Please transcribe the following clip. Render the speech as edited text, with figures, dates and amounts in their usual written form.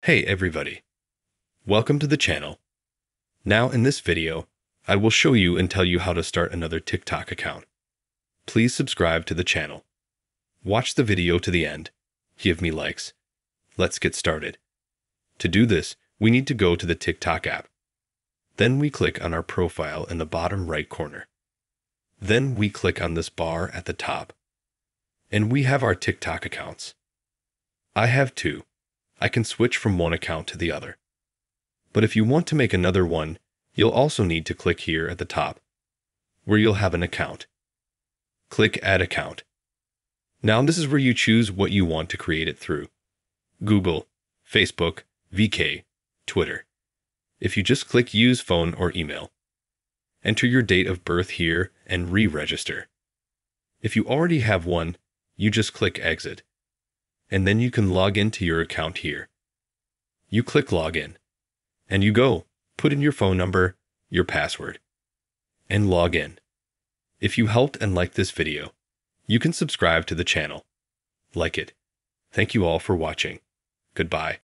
Hey everybody, welcome to the channel. Now in this video, I will show you and tell you how to start another TikTok account. Please subscribe to the channel. Watch the video to the end. Give me likes. Let's get started. To do this, we need to go to the TikTok app. Then we click on our profile in the bottom right corner. Then we click on this bar at the top. And we have our TikTok accounts. I have two. I can switch from one account to the other. But if you want to make another one, you'll also need to click here at the top, where you'll have an account. Click Add Account. Now this is where you choose what you want to create it through. Google, Facebook, VK, Twitter. If you just click Use Phone or Email. Enter your date of birth here and re-register. If you already have one, you just click Exit. And then you can log into your account here. You click Login. And you go. Put in your phone number, your password, and log in. If you helped and liked this video, you can subscribe to the channel. Like it. Thank you all for watching. Goodbye.